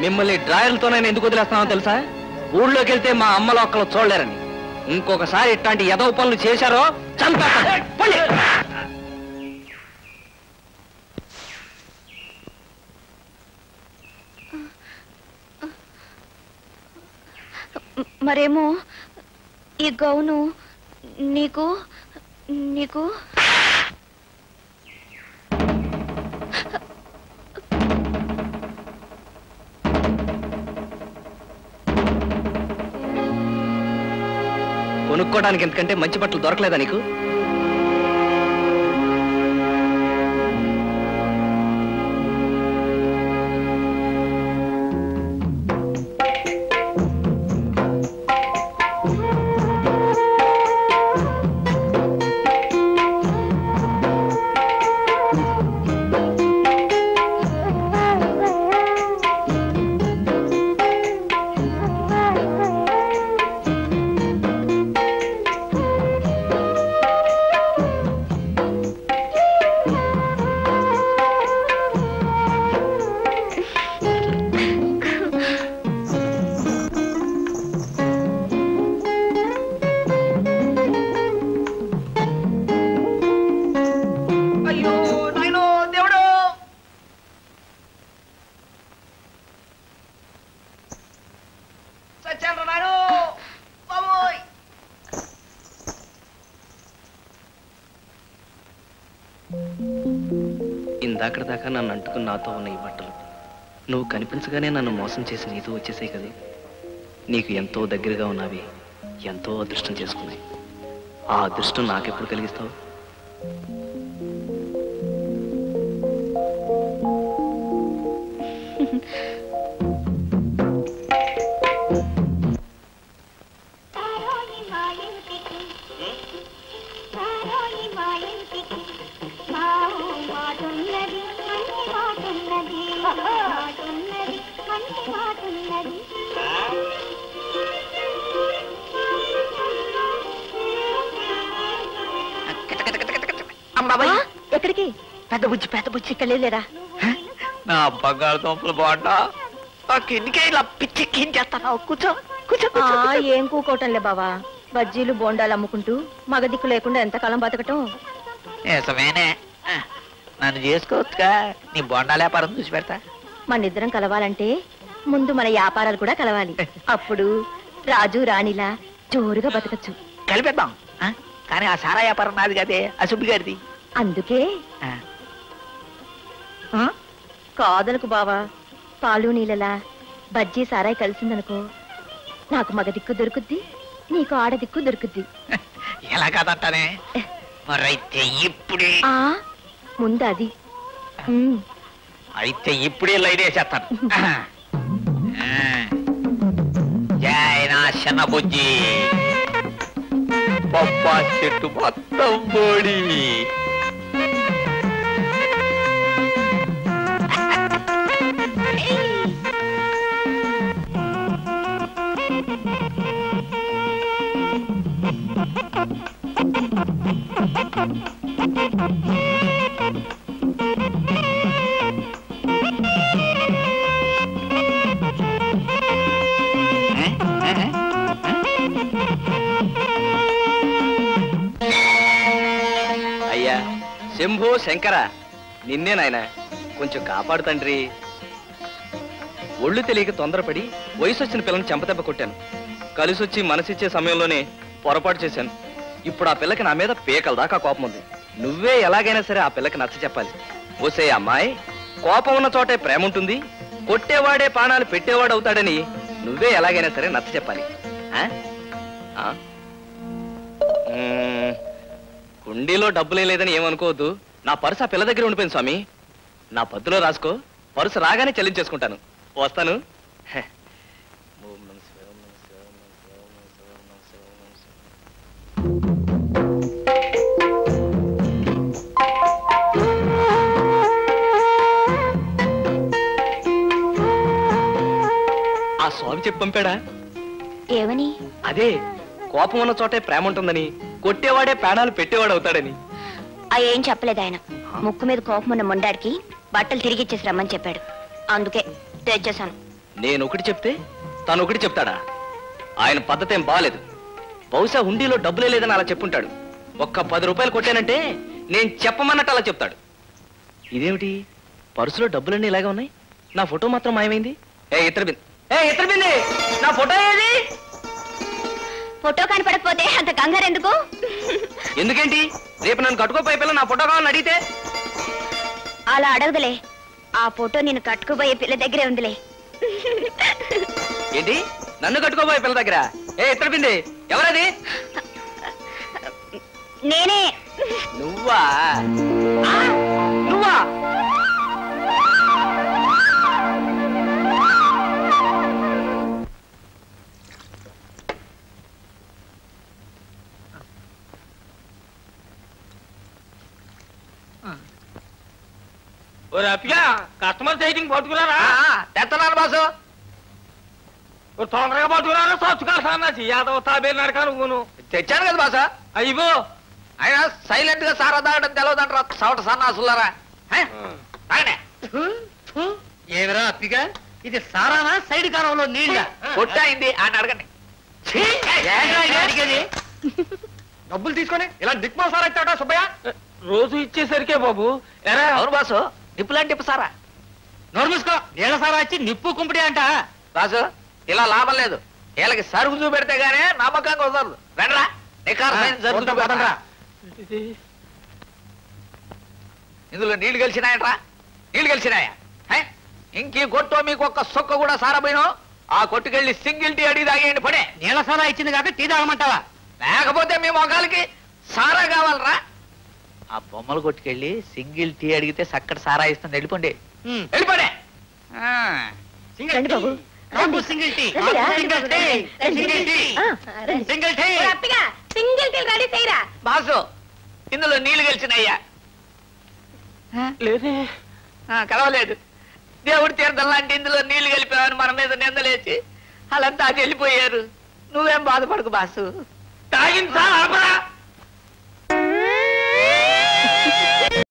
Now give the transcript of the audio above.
మిమ్మల్ని డ్రాయర్లతో నేను ఎందుకు వదిలేస్తున్నానో తెలుసా? ఊళ్ళోకి వెళ్తే మా అమ్మలో ఒక్కలు చూడలేరని. ఇంకొకసారి ఇట్లాంటి ఎదవ పనులు చేశారో చంపేస్తాను. మరేమో ఈ గౌను నీకు నీకు కొనుక్కోవడానికి ఎందుకంటే మంచి బట్టలు దొరకలేదా నీకు? ఇందాకటి దాకా నన్ను అంటుకుని నాతో ఉన్న ఈ బట్టలు నువ్వు కనిపించగానే నన్ను మోసం చేసి నీతో వచ్చేసాయి కదా. నీకు ఎంతో దగ్గరగా ఉన్నవి ఎంతో అదృష్టం చేసుకున్నాయి. ఆ అదృష్టం నాకెప్పుడు కలిగిస్తావు? ఎక్కడికి? పెద్ద బుజ్జి ఇక్కడ లేరా? నా బంగాళదుంపలు బాగుంటా నాకెందుకే ఇలా పిచ్చెక్కించేస్తాను. కూర్చో కూర్చో ఏం కూకోవటంలే బావా. బజ్జీలు బోండాలు అమ్ముకుంటూ మగ దిక్కు లేకుండా ఎంతకాలం బతకటం. నిజమేనే, నన్ను చేసుకోవచ్చుగా. నీ బొండాల వ్యాపారం చూసి పెడతా. మనిద్దరం కలవాలంటే ముందు మన వ్యాపారాలు కూడా కలవాలి. అప్పుడు రాజు రాణిలా జోరుగా బతకచ్చు. కలిపేద్దాం. కానీ ఆ సారా వ్యాపారం నాది కదే, ఆ సుబ్బి గారిది. అందుకే కాదలకు బావా. పాలు నీళ్ళలా బజ్జీ సారాయి కలిసిందనుకో, నాకు మగ దిక్కు దొరుకుద్ది, నీకు ఆడ దిక్కు దొరుకుద్ది. ఎలా కాదంటానే? మరైతే ఇప్పుడే ముందు అది. అయితే ఇప్పుడే లైన్ వేసేస్తాను. జై నా చిన్న బుజ్జి, పప్పా చెట్టు మొత్తం బోడి. అయ్యా శంభో శంకర, నిన్నే నాయన, కొంచెం కాపాడు తండ్రి. ఒళ్ళు తెలియక తొందరపడి వయసు వచ్చిన పిల్లని చెంపదెబ్బ కొట్టాను. కలిసొచ్చి మనసిచ్చే సమయంలోనే పొరపాటు చేశాను. ఇప్పుడు ఆ పిల్లకి నా మీద పేకల దాకా కోపం ఉంది. నువ్వే ఎలాగైనా సరే ఆ పిల్లకి నచ్చ చెప్పాలి. ఓసే అమ్మాయి, కోపం ఉన్న చోటే ప్రేమ ఉంటుంది, కొట్టేవాడే ప్రాణాలు పెట్టేవాడు అవుతాడని నువ్వే ఎలాగైనా సరే నచ్చ చెప్పాలి. కుండీలో డబ్బులే లేదని ఏమనుకోవద్దు. నా పర్సు ఆ పిల్ల దగ్గర ఉండిపోయింది స్వామి. నా పద్దులో రాసుకో, పర్సు రాగానే చెల్లించేసుకుంటాను. వస్తాను. ఆ స్వామి చెప్పి పంపాడా? ఏమని? అదే, కోపం ఉన్న చోటే ప్రేమ ఉంటుందని, కొట్టేవాడే ప్రాణాలు పెట్టేవాడు అవుతాడని. ఏం చెప్పలేదు ఆయన. ముక్కు మీద కోపం ఉన్న మొండాడికి బట్టలు తిరిగిచ్చేసి రమ్మని చెప్పాడు. అందుకే తెచ్చేశాను. నేను ఒకటి చెప్తే తను ఒకటి చెప్తాడా? ఆయన పద్ధతి ఏం బాలేదు. బహుశా హుండీలో డబ్బులే లేదని అలా చెప్పుంటాడు. ఒక్క 10 రూపాయలు కొట్టానంటే నేను చెప్పమన్నట్టు అలా చెప్తాడు. ఇదేమిటి, పర్సులో డబ్బులన్నీ ఇలాగే ఉన్నాయి, నా ఫోటో మాత్రం మాయమైంది. ఇతర బింది, నా ఫోటో ఏది? ఫోటో కనపడకపోతే అంత కంగారు ఎందుకు? ఎందుకేంటి, రేపు నన్ను కట్టుకోపోయే పిల్ల నా ఫోటో కావాలని అడిగితే? అలా అడగదులే, ఆ ఫోటో నేను కట్టుకోబోయే పిల్ల దగ్గరే ఉందిలే. ఏంటి, నన్ను కట్టుకోబోయే పిల్ల దగ్గర? ఇతర బింది, ఎవరది? నేనే. నువ్వా? నువ్వా? కస్టమర్ సైటింగ్ పట్టుకున్నారా? తెస్తున్నాను బాసు. తొందరగా పట్టుకున్నారా? సచ్చుకాల్సి యాదవ్ తాబేలు నడక నువ్వును. తెచ్చాను కదా బాసా. అయ్యో, ఆయన సైలెంట్ గా సారా తాగడం తెలవదంటారా సవట సన్నాసులారా. ఏమిరా అప్పిగా, ఇది సారానా సైడ్ కాలంలో నీళ్ళ? కొట్టయింది అని అడగండి. డబ్బులు తీసుకొని ఇలా దిక్మా సారా ఇచ్చాడా సుబ్బయ్య? రోజు ఇచ్చేసరికే బాబు. ఎరా అవును బాసు, నిప్పులాంటి నిప్పు సారా. నోరు మూసుకో. నీళ్ళ సారా ఇచ్చి నిప్పు కుంపిడి అంట. బాసు, ఇలా లాభం లేదు. వీళ్ళకి సరుకు చూపెడితే గానే నమ్మకంగా వదలదు. రండ్రా, ఇందులో నీళ్లు కలిసినాయట్రా? నీళ్లు కలిసినాయా? ఇంకీ కొట్టో మీకు ఒక్క సొక్క కూడా సారపోయినో ఆ కొట్టుకెళ్ళి సింగిల్ టీ అడిగి తాగేయండి. పడే నీళ్ళ సారా ఇచ్చింది కాబట్టి టీ తాగమంటావా? లేకపోతే మీ మొగాలకి సారా కావాలరా? ఆ బొమ్మలు కొట్టుకెళ్ళి సింగిల్ టీ అడిగితే చక్కటి సారా ఇస్తుంది. వెళ్ళిపోండి, వెళ్ళిపోండి. రండి బాబు. సింగిల్ టీ, రండిరా. Single tea, single tea, single tea. Single tea ready చేయరా? బాసు, ఇందులో నీళ్లు కలిసినయ్యా? లేదే, కలవలేదు. దేవుడి తీర్థం లాంటి ఇందులో నీళ్లు కలిపావని మన మీద నిందలేసి వాళ్ళంతా అది వెళ్ళిపోయారు. నువ్వేం బాధపడకు బాసు. తాగింది సార్.